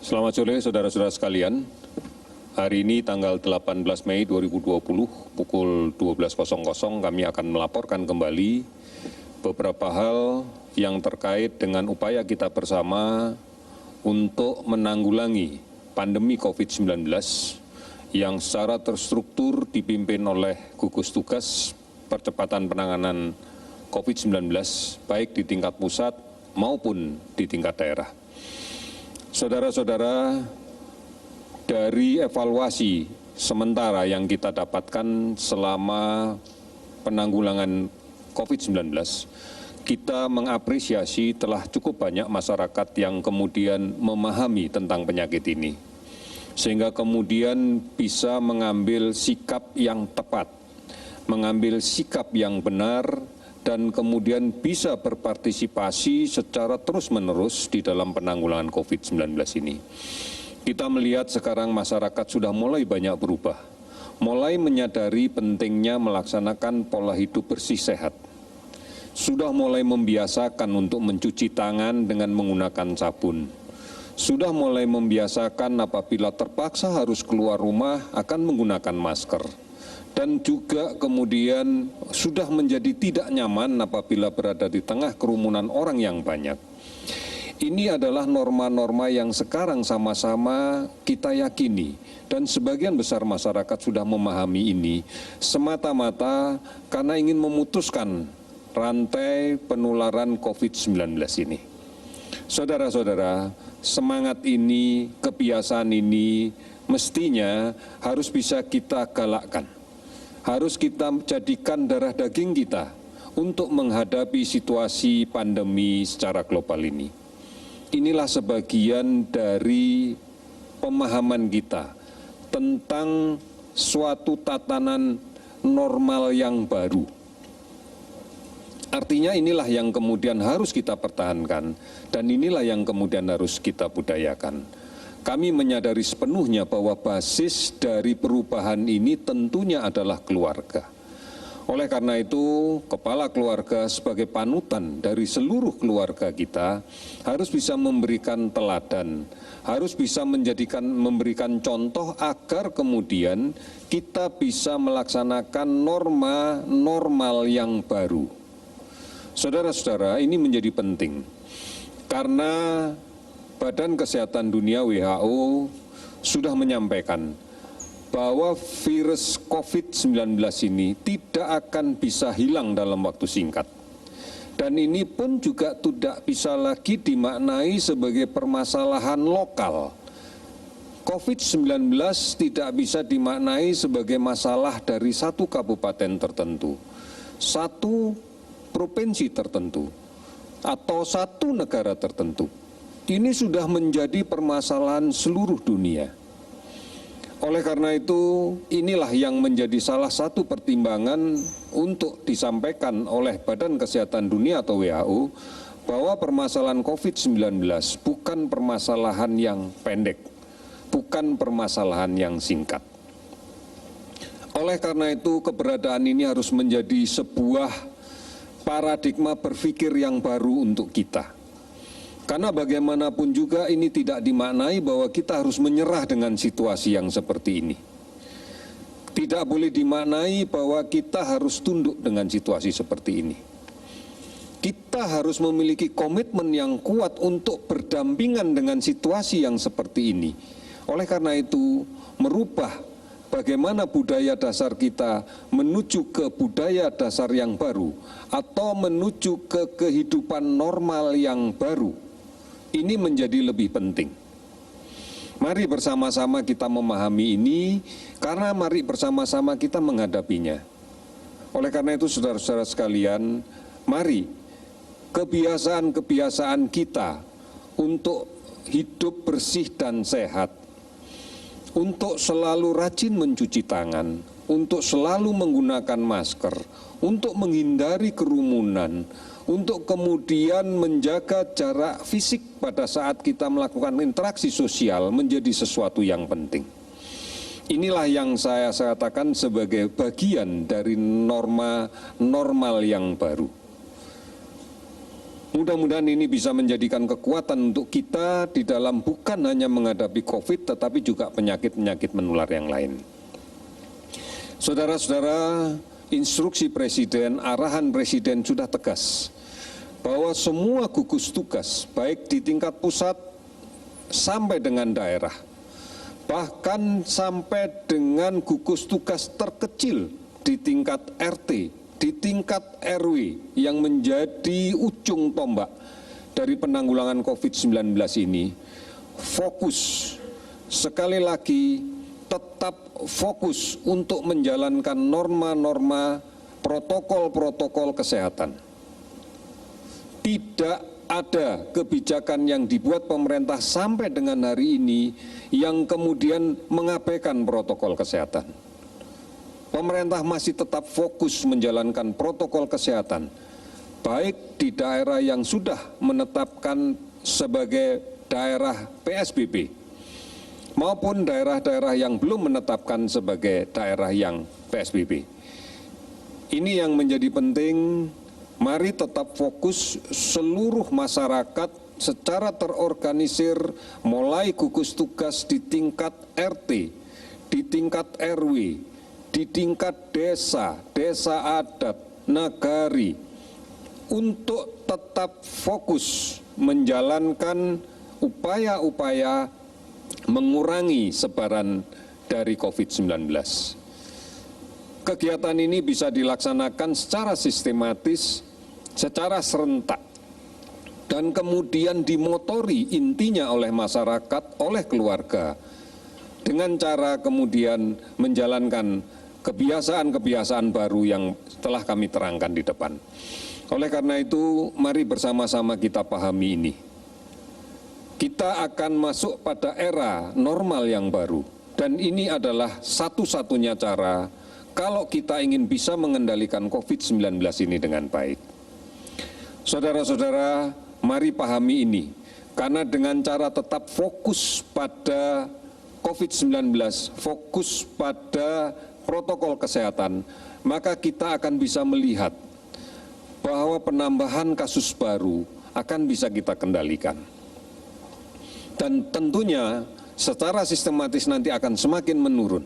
Selamat sore saudara-saudara sekalian. Hari ini tanggal 18 Mei 2020 pukul 12.00 kami akan melaporkan kembali beberapa hal yang terkait dengan upaya kita bersama untuk menanggulangi pandemi COVID-19 yang secara terstruktur dipimpin oleh gugus tugas percepatan penanganan COVID-19 baik di tingkat pusat maupun di tingkat daerah. Saudara-saudara, dari evaluasi sementara yang kita dapatkan selama penanggulangan COVID-19, kita mengapresiasi telah cukup banyak masyarakat yang kemudian memahami tentang penyakit ini, sehingga kemudian bisa mengambil sikap yang tepat, mengambil sikap yang benar, dan kemudian bisa berpartisipasi secara terus-menerus di dalam penanggulangan COVID-19 ini. Kita melihat sekarang masyarakat sudah mulai banyak berubah, mulai menyadari pentingnya melaksanakan pola hidup bersih sehat. Sudah mulai membiasakan untuk mencuci tangan dengan menggunakan sabun. Sudah mulai membiasakan apabila terpaksa harus keluar rumah akan menggunakan masker. Dan juga kemudian sudah menjadi tidak nyaman apabila berada di tengah kerumunan orang yang banyak. Ini adalah norma-norma yang sekarang sama-sama kita yakini dan sebagian besar masyarakat sudah memahami ini semata-mata karena ingin memutuskan rantai penularan COVID-19 ini. Saudara-saudara, semangat ini, kebiasaan ini mestinya harus bisa kita galakkan. Harus kita jadikan darah daging kita untuk menghadapi situasi pandemi secara global ini. Inilah sebagian dari pemahaman kita tentang suatu tatanan normal yang baru. Artinya inilah yang kemudian harus kita pertahankan dan inilah yang kemudian harus kita budayakan. Kami menyadari sepenuhnya bahwa basis dari perubahan ini tentunya adalah keluarga. Oleh karena itu, kepala keluarga sebagai panutan dari seluruh keluarga kita harus bisa memberikan teladan, harus bisa memberikan contoh agar kemudian kita bisa melaksanakan norma normal yang baru. Saudara-saudara, ini menjadi penting karena Badan Kesehatan Dunia WHO sudah menyampaikan bahwa virus COVID-19 ini tidak akan bisa hilang dalam waktu singkat. Dan ini pun juga tidak bisa lagi dimaknai sebagai permasalahan lokal. COVID-19 tidak bisa dimaknai sebagai masalah dari satu kabupaten tertentu, satu provinsi tertentu, atau satu negara tertentu. Ini sudah menjadi permasalahan seluruh dunia. Oleh karena itu, inilah yang menjadi salah satu pertimbangan untuk disampaikan oleh Badan Kesehatan Dunia atau WHO bahwa permasalahan COVID-19 bukan permasalahan yang pendek, bukan permasalahan yang singkat. Oleh karena itu, keberadaan ini harus menjadi sebuah paradigma berpikir yang baru untuk kita. Karena bagaimanapun juga ini tidak dimaknai bahwa kita harus menyerah dengan situasi yang seperti ini. Tidak boleh dimaknai bahwa kita harus tunduk dengan situasi seperti ini. Kita harus memiliki komitmen yang kuat untuk berdampingan dengan situasi yang seperti ini. Oleh karena itu, merubah bagaimana budaya dasar kita menuju ke budaya dasar yang baru atau menuju ke kehidupan normal yang baru. Ini menjadi lebih penting. Mari bersama-sama kita memahami ini, karena mari bersama-sama kita menghadapinya. Oleh karena itu, saudara-saudara sekalian, mari kebiasaan-kebiasaan kita untuk hidup bersih dan sehat, untuk selalu rajin mencuci tangan, untuk selalu menggunakan masker, untuk menghindari kerumunan, untuk kemudian menjaga jarak fisik pada saat kita melakukan interaksi sosial menjadi sesuatu yang penting. Inilah yang saya katakan sebagai bagian dari norma normal yang baru. Mudah-mudahan ini bisa menjadikan kekuatan untuk kita di dalam bukan hanya menghadapi COVID, tetapi juga penyakit-penyakit menular yang lain. Saudara-saudara, instruksi Presiden, arahan Presiden sudah tegas bahwa semua gugus tugas, baik di tingkat pusat sampai dengan daerah, bahkan sampai dengan gugus tugas terkecil di tingkat RT, di tingkat RW yang menjadi ujung tombak dari penanggulangan COVID-19 ini, fokus, sekali lagi tetap fokus untuk menjalankan norma-norma protokol-protokol kesehatan. Tidak ada kebijakan yang dibuat pemerintah sampai dengan hari ini yang kemudian mengabaikan protokol kesehatan. Pemerintah masih tetap fokus menjalankan protokol kesehatan, baik di daerah yang sudah menetapkan sebagai daerah PSBB, maupun daerah-daerah yang belum menetapkan sebagai daerah yang PSBB. Ini yang menjadi penting, mari tetap fokus seluruh masyarakat secara terorganisir, mulai gugus tugas di tingkat RT, di tingkat RW, di tingkat desa, desa adat, nagari, untuk tetap fokus menjalankan upaya-upaya mengurangi sebaran dari COVID-19. Kegiatan ini bisa dilaksanakan secara sistematis, secara serentak, dan kemudian dimotori intinya oleh masyarakat, oleh keluarga, dengan cara kemudian menjalankan kebiasaan-kebiasaan baru yang telah kami terangkan di depan. Oleh karena itu, mari bersama-sama kita pahami ini. Kita akan masuk pada era normal yang baru, dan ini adalah satu-satunya cara kalau kita ingin bisa mengendalikan COVID-19 ini dengan baik. Saudara-saudara, mari pahami ini, karena dengan cara tetap fokus pada COVID-19, fokus pada protokol kesehatan, maka kita akan bisa melihat bahwa penambahan kasus baru akan bisa kita kendalikan. Dan tentunya secara sistematis nanti akan semakin menurun.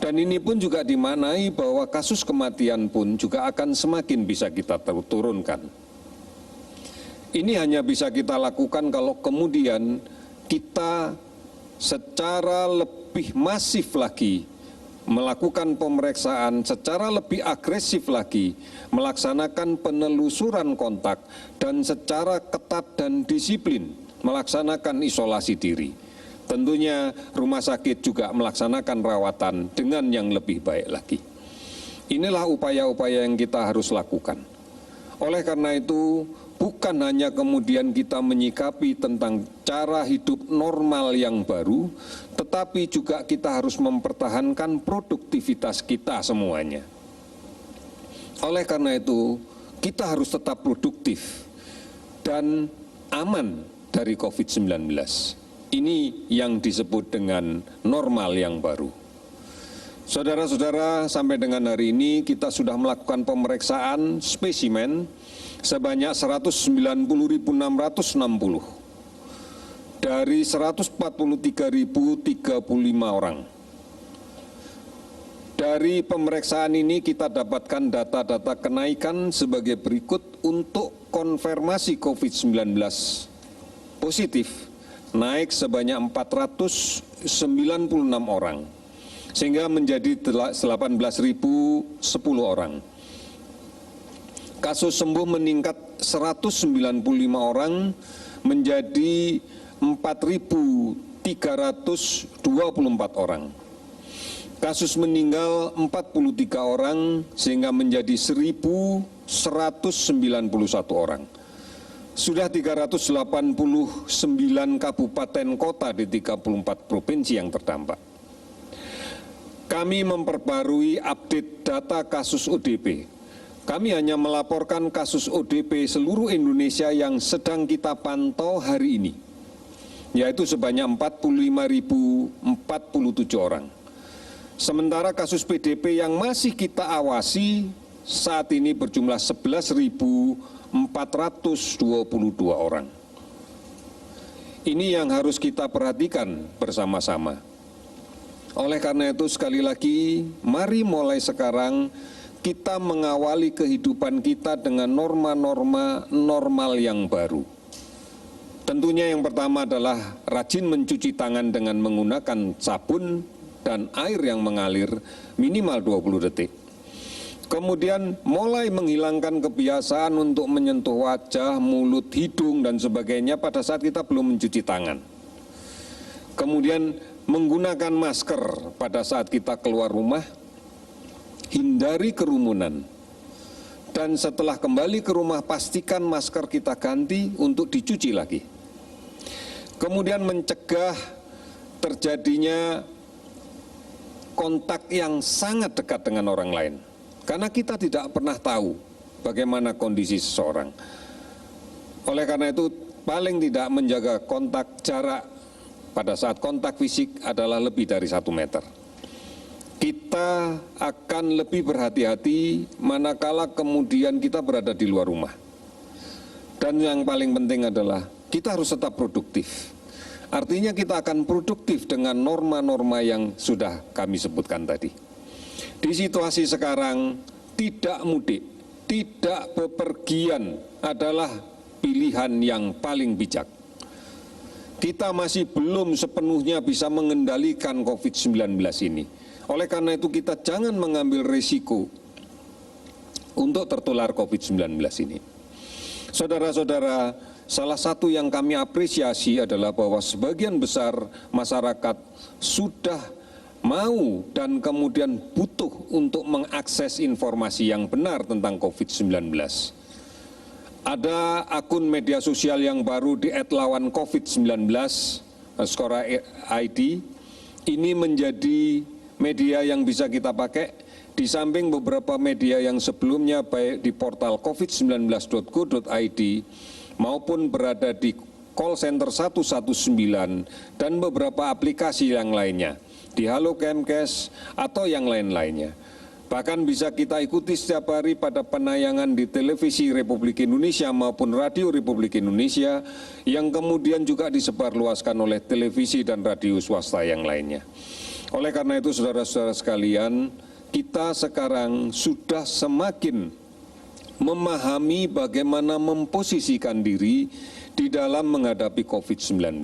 Dan ini pun juga dimaknai bahwa kasus kematian pun juga akan semakin bisa kita turunkan. Ini hanya bisa kita lakukan kalau kemudian kita secara lebih masif lagi melakukan pemeriksaan, secara lebih agresif lagi melaksanakan penelusuran kontak, dan secara ketat dan disiplin melaksanakan isolasi diri. Tentunya rumah sakit juga melaksanakan rawatan dengan yang lebih baik lagi. Inilah upaya-upaya yang kita harus lakukan. Oleh karena itu, bukan hanya kemudian kita menyikapi tentang cara hidup normal yang baru, tetapi juga kita harus mempertahankan produktivitas kita semuanya. Oleh karena itu, kita harus tetap produktif dan aman dari COVID-19. Ini yang disebut dengan normal yang baru. Saudara-saudara, sampai dengan hari ini kita sudah melakukan pemeriksaan spesimen sebanyak 190.660 dari 143.035 orang. Dari pemeriksaan ini kita dapatkan data-data kenaikan sebagai berikut. Untuk konfirmasi COVID-19 positif naik sebanyak 496 orang, sehingga menjadi 18.010 orang. Kasus sembuh meningkat 195 orang menjadi 4.324 orang. Kasus meninggal 43 orang sehingga menjadi 1.191 orang. Sudah 389 kabupaten kota di 34 provinsi yang terdampak. Kami memperbarui update data kasus ODP. Kami hanya melaporkan kasus ODP seluruh Indonesia yang sedang kita pantau hari ini, yaitu sebanyak 45.047 orang. Sementara kasus PDP yang masih kita awasi saat ini berjumlah 11.422 orang. Ini yang harus kita perhatikan bersama-sama. Oleh karena itu sekali lagi, mari mulai sekarang kita mengawali kehidupan kita dengan norma-norma normal yang baru. Tentunya yang pertama adalah rajin mencuci tangan dengan menggunakan sabun dan air yang mengalir minimal 20 detik. Kemudian mulai menghilangkan kebiasaan untuk menyentuh wajah, mulut, hidung, dan sebagainya pada saat kita belum mencuci tangan. Kemudian menggunakan masker pada saat kita keluar rumah, hindari kerumunan. Dan setelah kembali ke rumah, pastikan masker kita ganti untuk dicuci lagi. Kemudian mencegah terjadinya kontak yang sangat dekat dengan orang lain. Karena kita tidak pernah tahu bagaimana kondisi seseorang. Oleh karena itu, paling tidak menjaga kontak jarak pada saat kontak fisik adalah lebih dari 1 meter. Kita akan lebih berhati-hati manakala kemudian kita berada di luar rumah. Dan yang paling penting adalah kita harus tetap produktif. Artinya kita akan produktif dengan norma-norma yang sudah kami sebutkan tadi. Di situasi sekarang, tidak mudik, tidak bepergian adalah pilihan yang paling bijak. Kita masih belum sepenuhnya bisa mengendalikan COVID-19 ini. Oleh karena itu kita jangan mengambil risiko untuk tertular COVID-19 ini. Saudara-saudara, salah satu yang kami apresiasi adalah bahwa sebagian besar masyarakat sudah mau dan kemudian butuh untuk mengakses informasi yang benar tentang COVID-19. Ada akun media sosial yang baru di @lawancovid19, Skora ID. Ini menjadi media yang bisa kita pakai di samping beberapa media yang sebelumnya baik di portal covid19.go.id maupun berada di call center 119 dan beberapa aplikasi yang lainnya di Halo Kemkes atau yang lain-lainnya. Bahkan bisa kita ikuti setiap hari pada penayangan di televisi Republik Indonesia maupun radio Republik Indonesia yang kemudian juga disebarluaskan oleh televisi dan radio swasta yang lainnya. Oleh karena itu saudara-saudara sekalian, kita sekarang sudah semakin memahami bagaimana memposisikan diri di dalam menghadapi COVID-19.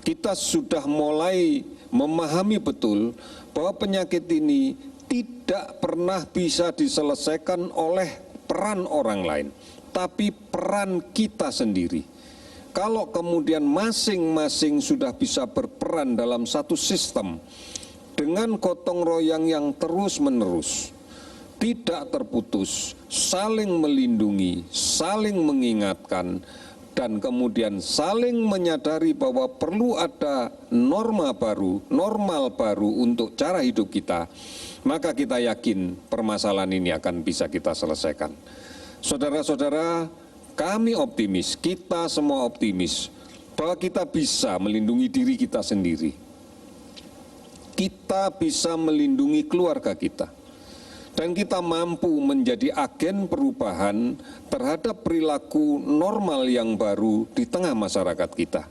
Kita sudah mulai memahami betul bahwa penyakit ini tidak pernah bisa diselesaikan oleh peran orang lain, tapi peran kita sendiri. Kalau kemudian masing-masing sudah bisa berperan dalam satu sistem dengan gotong royong yang terus-menerus, tidak terputus, saling melindungi, saling mengingatkan, dan kemudian saling menyadari bahwa perlu ada norma baru, normal baru untuk cara hidup kita, maka kita yakin permasalahan ini akan bisa kita selesaikan. Saudara-saudara, kami optimis, kita semua optimis, bahwa kita bisa melindungi diri kita sendiri. Kita bisa melindungi keluarga kita. Dan kita mampu menjadi agen perubahan terhadap perilaku normal yang baru di tengah masyarakat kita.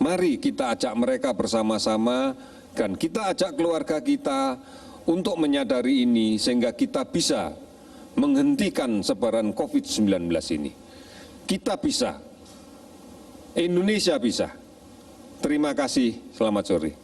Mari kita ajak mereka bersama-sama dan kita ajak keluarga kita untuk menyadari ini sehingga kita bisa menghentikan sebaran COVID-19 ini. Kita bisa, Indonesia bisa. Terima kasih, selamat sore.